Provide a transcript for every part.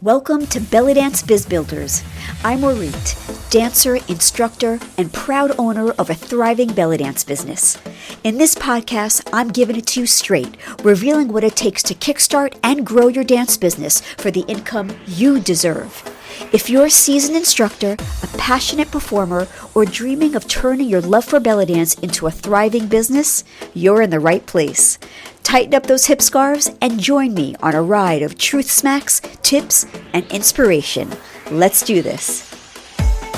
Welcome to Belly Dance Biz Builders. I'm Orit, dancer, instructor, and proud owner of a thriving belly dance business. In this podcast, I'm giving it to you straight, revealing what it takes to kickstart and grow your dance business for the income you deserve. If you're a seasoned instructor, a passionate performer, or dreaming of turning your love for belly dance into a thriving business, you're in the right place. Tighten up those hip scarves and join me on a ride of truth smacks, tips, and inspiration. Let's do this.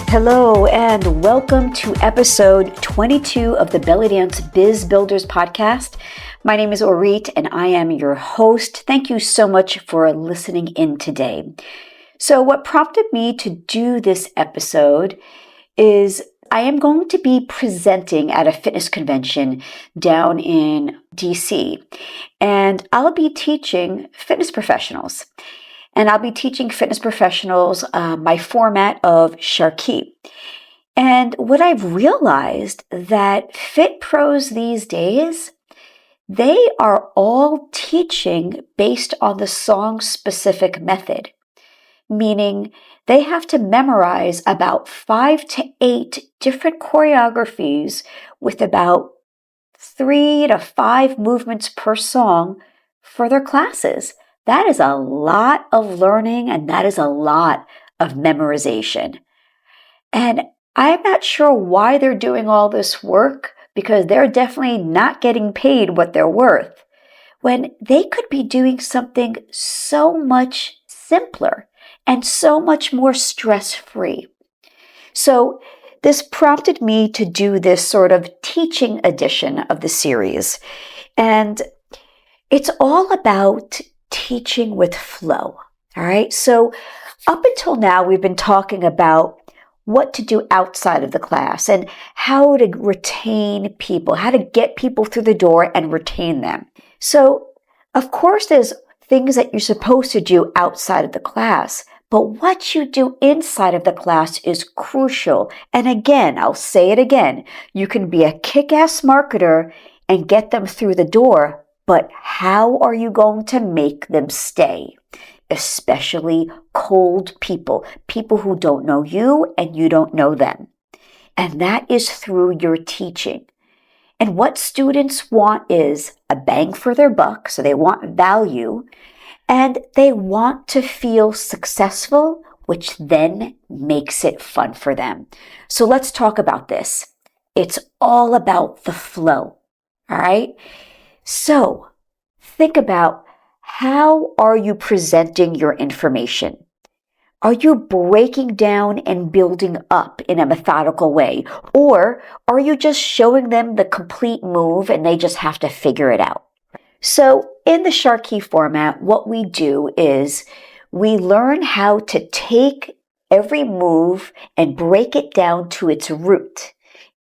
Hello and welcome to episode 22 of the Belly Dance Biz Builders podcast. My name is Orit and I am your host. Thank you so much for listening in today. So what prompted me to do this episode is I am going to be presenting at a fitness convention down in DC, and I'll be teaching fitness professionals. And I'll be teaching fitness professionals my format of SharQui. And what I've realized that fit pros these days, they are all teaching based on the song-specific method, meaning they have to memorize about 5 to 8 different choreographies with about 3 to 5 movements per song for their classes. That is a lot of learning and that is a lot of memorization. And I'm not sure why they're doing all this work because they're definitely not getting paid what they're worth when they could be doing something so much simpler and so much more stress-free. So this prompted me to do this sort of teaching edition of the series. And it's all about teaching with flow. All right. So up until now, we've been talking about what to do outside of the class and how to retain people, how to get people through the door and retain them. So of course, there's things that you're supposed to do outside of the class, but what you do inside of the class is crucial. And again, I'll say it again, you can be a kick-ass marketer and get them through the door, but how are you going to make them stay? Especially cold people, people who don't know you and you don't know them. And that is through your teaching. And what students want is a bang for their buck, so they want value, and they want to feel successful, which then makes it fun for them. So let's talk about this. It's all about the flow, all right? So think about, how are you presenting your information? Are you breaking down and building up in a methodical way? Or are you just showing them the complete move and they just have to figure it out? So in the SharQui format, what we do is we learn how to take every move and break it down to its root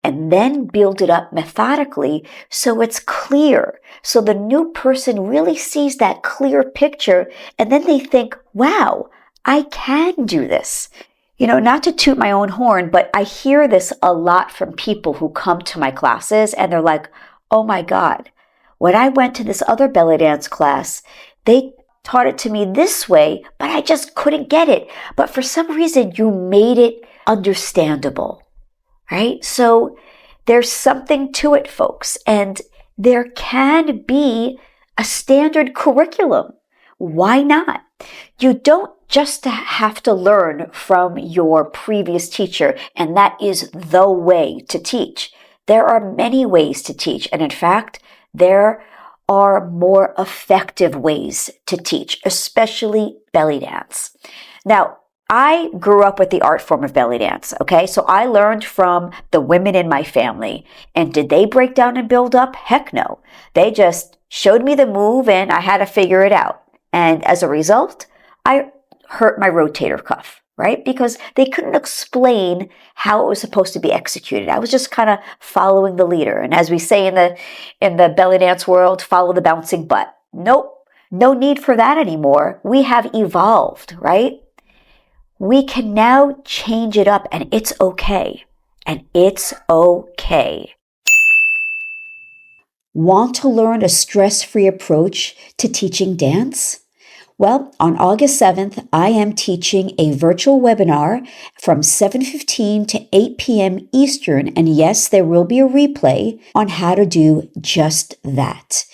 and then build it up methodically so it's clear. So the new person really sees that clear picture and then they think, wow, I can do this. You know, not to toot my own horn, but I hear this a lot from people who come to my classes and they're like, oh my God, when I went to this other belly dance class, they taught it to me this way, but I just couldn't get it. But for some reason, you made it understandable, right? So there's something to it, folks. And there can be a standard curriculum. Why not? You don't just have to learn from your previous teacher, and that is the way to teach. There are many ways to teach, and in fact, there are more effective ways to teach, especially belly dance. Now, I grew up with the art form of belly dance, okay? So I learned from the women in my family. And did they break down and build up? Heck no. They just showed me the move and I had to figure it out. And as a result, I hurt my rotator cuff, right? Because they couldn't explain how it was supposed to be executed. I was just kind of following the leader. And as we say in the belly dance world, follow the bouncing butt. Nope, no need for that anymore. We have evolved, right? We can now change it up and it's okay. And it's okay. Want to learn a stress-free approach to teaching dance? Well, on August 7th, I am teaching a virtual webinar from 7:15 to 8 p.m. Eastern. And yes, there will be a replay on how to do just that.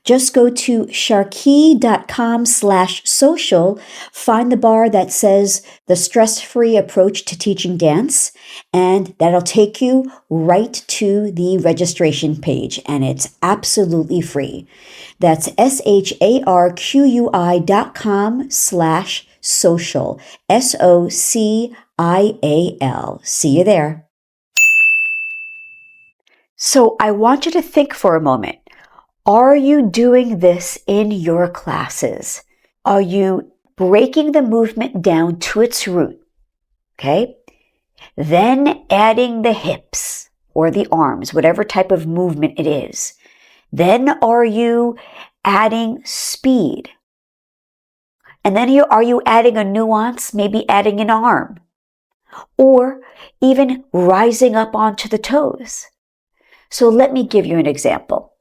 Just go to SharQui.com/social, find the bar that says the stress-free approach to teaching dance, and that'll take you right to the registration page, and it's absolutely free. That's SharQui.com/social, SOCIAL. See you there. So I want you to think for a moment. Are you doing this in your classes? Are you breaking the movement down to its root? Okay. Then adding the hips or the arms, whatever type of movement it is. Then are you adding speed? And then are you adding a nuance, maybe adding an arm? Or even rising up onto the toes? So let me give you an example.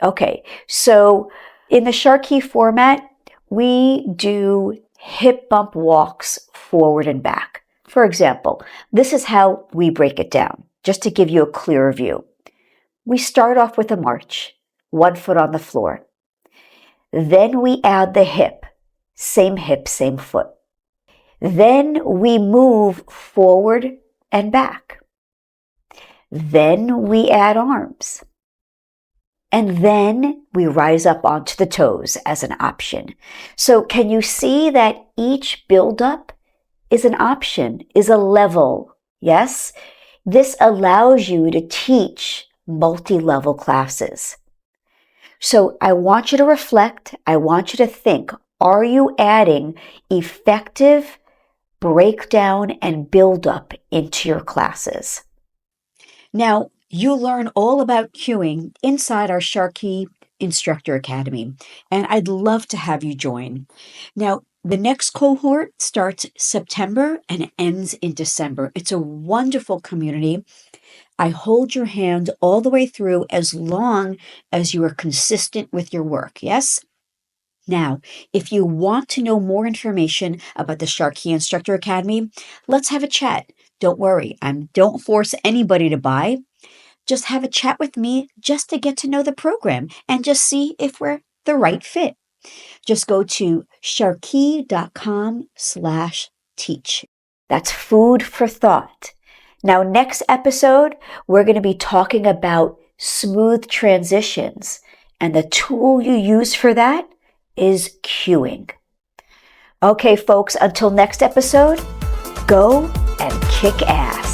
Okay, so in the SharQui format, we do hip bump walks forward and back. For example, this is how we break it down, just to give you a clearer view. We start off with a march, 1 foot on the floor. Then we add the hip, same foot. Then we move forward and back. Then we add arms. And then we rise up onto the toes as an option. So can you see that each build-up is an option, is a level? Yes? This allows you to teach multi-level classes. So I want you to reflect. I want you to think, are you adding effective breakdown and build-up into your classes? Now, you'll learn all about cueing inside our SharQui Instructor Academy, and I'd love to have you join. Now, the next cohort starts September and ends in December. It's a wonderful community. I hold your hand all the way through as long as you are consistent with your work, yes? Now, if you want to know more information about the SharQui Instructor Academy, let's have a chat. Don't worry, don't force anybody to buy. Just have a chat with me just to get to know the program and just see if we're the right fit. Just go to SharQui.com/teach. That's food for thought. Now, next episode, we're going to be talking about smooth transitions. And the tool you use for that is cueing. Okay, folks, until next episode, go and kick ass.